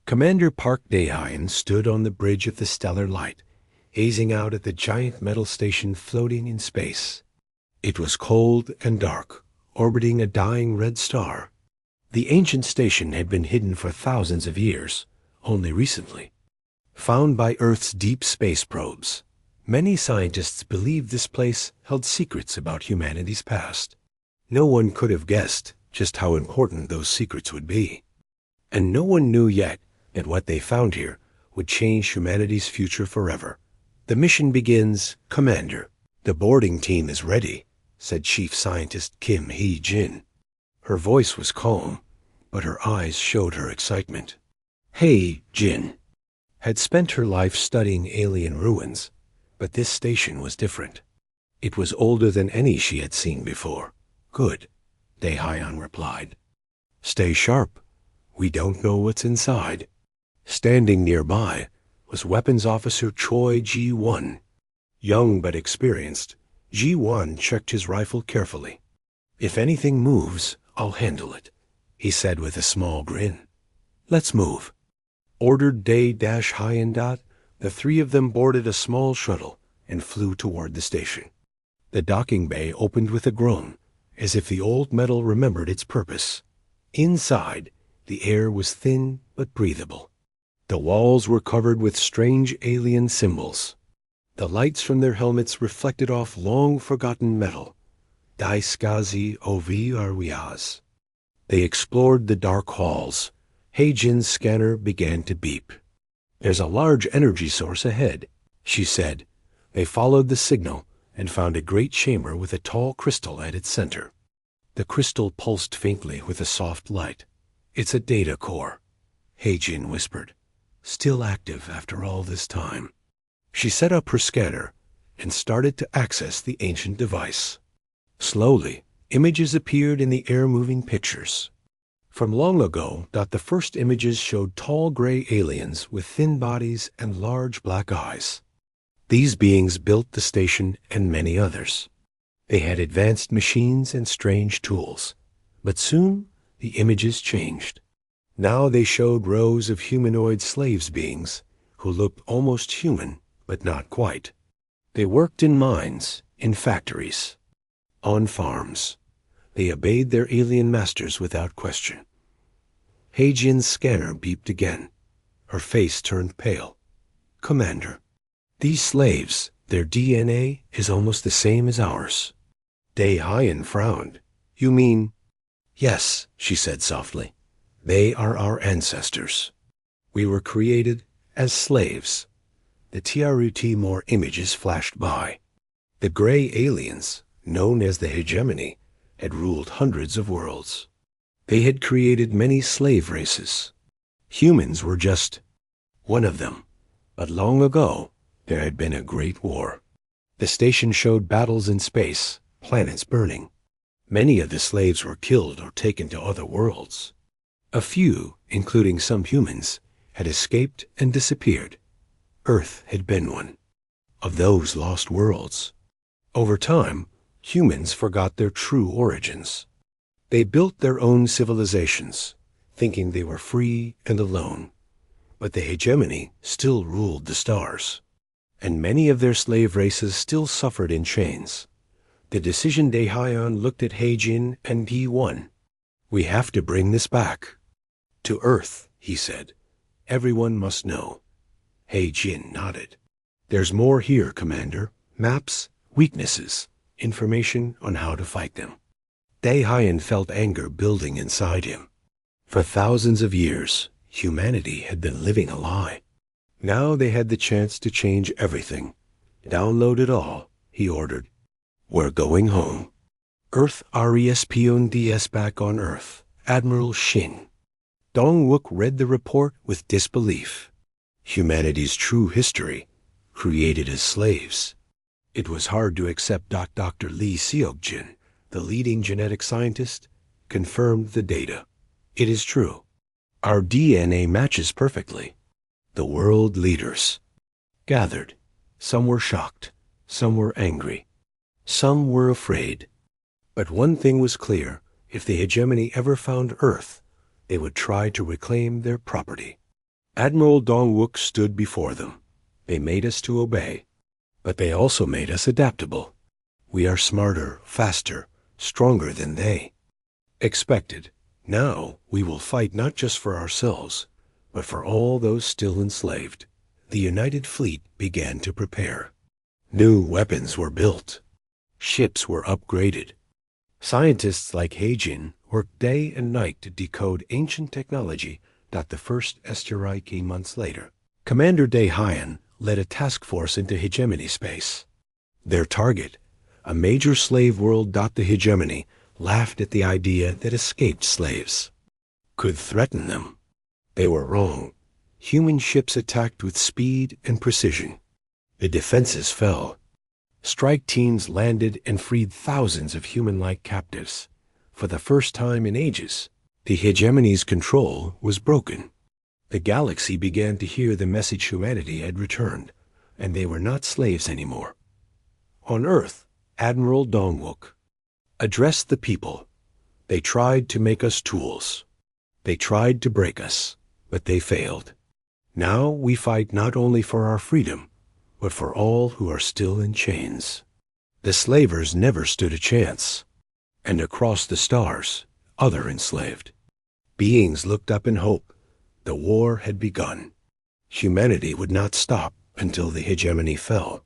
Commander Park Daehyun stood on the bridge of the stellar light, gazing out at the giant metal station floating in space. It was cold and dark, orbiting a dying red star. The ancient station had been hidden for thousands of years, only recently found by Earth's deep space probes. Many scientists believed this place held secrets about humanity's past. No one could have guessed just how important those secrets would be. And no one knew yet that what they found here would change humanity's future forever. The mission begins, Commander. The boarding team is ready, said Chief Scientist Kim Hee-jin. Her voice was calm, but her eyes showed her excitement. Hee-jin had spent her life studying alien ruins, but this station was different. It was older than any she had seen before. Good, Daehyun replied. Stay sharp. We don't know what's inside. Standing nearby was Weapons Officer Choi Ji-won. Young but experienced, Ji-won checked his rifle carefully. If anything moves, I'll handle it, he said with a small grin. Let's move. Ordered Dae-Hyundai, the three of them boarded a small shuttle and flew toward the station. The docking bay opened with a groan, as if the old metal remembered its purpose. Inside, the air was thin but breathable. The walls were covered with strange alien symbols. The lights from their helmets reflected off long-forgotten metal. Daiskazi Ovi-Arwiaz. They explored the dark halls. Hee-jin's scanner began to beep. There's a large energy source ahead, she said. They followed the signal and found a great chamber with a tall crystal at its center. The crystal pulsed faintly with a soft light. It's a data core, Hee-jin whispered. Still active after all this time. She set up her scanner and started to access the ancient device. Slowly, images appeared in the air-moving pictures. From long ago, the first images showed tall gray aliens with thin bodies and large black eyes. These beings built the station and many others. They had advanced machines and strange tools. But soon, the images changed. Now they showed rows of humanoid slaves beings who looked almost human, but not quite. They worked in mines, in factories, on farms. They obeyed their alien masters without question. Hee-jin's scanner beeped again. Her face turned pale. Commander, these slaves, their DNA is almost the same as ours. Daehyun frowned. You mean? Yes, she said softly. They are our ancestors. We were created as slaves. The TRUT-more images flashed by. The gray aliens, known as the Hegemony, had ruled hundreds of worlds. They had created many slave races. Humans were just one of them. But long ago, there had been a great war. The station showed battles in space, planets burning. Many of the slaves were killed or taken to other worlds. A few, including some humans, had escaped and disappeared. Earth had been one of those lost worlds. Over time, humans forgot their true origins. They built their own civilizations, thinking they were free and alone. But the Hegemony still ruled the stars, and many of their slave races still suffered in chains. The decision Daehyun looked at Hee-jin and Ji-won. We have to bring this back. To Earth, he said. Everyone must know. Hee-jin nodded. There's more here, Commander. Maps, weaknesses, information on how to fight them. Daehyun felt anger building inside him. For thousands of years, humanity had been living a lie. Now they had the chance to change everything. Download it all, he ordered. We're going home. Earth RESPONDS back on Earth. Admiral Shin. Dong-wook read the report with disbelief. Humanity's true history, created as slaves. It was hard to accept Dr. Lee Seok-jin, the leading genetic scientist, confirmed the data. It is true. Our DNA matches perfectly. The world leaders gathered. Some were shocked. Some were angry. Some were afraid. But one thing was clear. If the Hegemony ever found Earth, they would try to reclaim their property. Admiral Dongwook stood before them. They made us to obey, but they also made us adaptable. We are smarter, faster, stronger than they expected. Now we will fight not just for ourselves, but for all those still enslaved. The United Fleet began to prepare. New weapons were built. Ships were upgraded. Scientists like Heijin worked day and night to decode ancient technology that the first asteroid came months later. Commander Daehyun led a task force into Hegemony space. Their target, a major slave world. The Hegemony laughed at the idea that escaped slaves could threaten them. They were wrong. Human ships attacked with speed and precision. The defenses fell. Strike teams landed and freed thousands of human-like captives. For the first time in ages, the Hegemony's control was broken. The galaxy began to hear the message humanity had returned, and they were not slaves anymore. On Earth, Admiral Dongwook addressed the people. They tried to make us tools. They tried to break us, but they failed. Now we fight not only for our freedom, but for all who are still in chains. The slavers never stood a chance. And across the stars, other enslaved beings looked up in hope. The war had begun. Humanity would not stop until the Hegemony fell.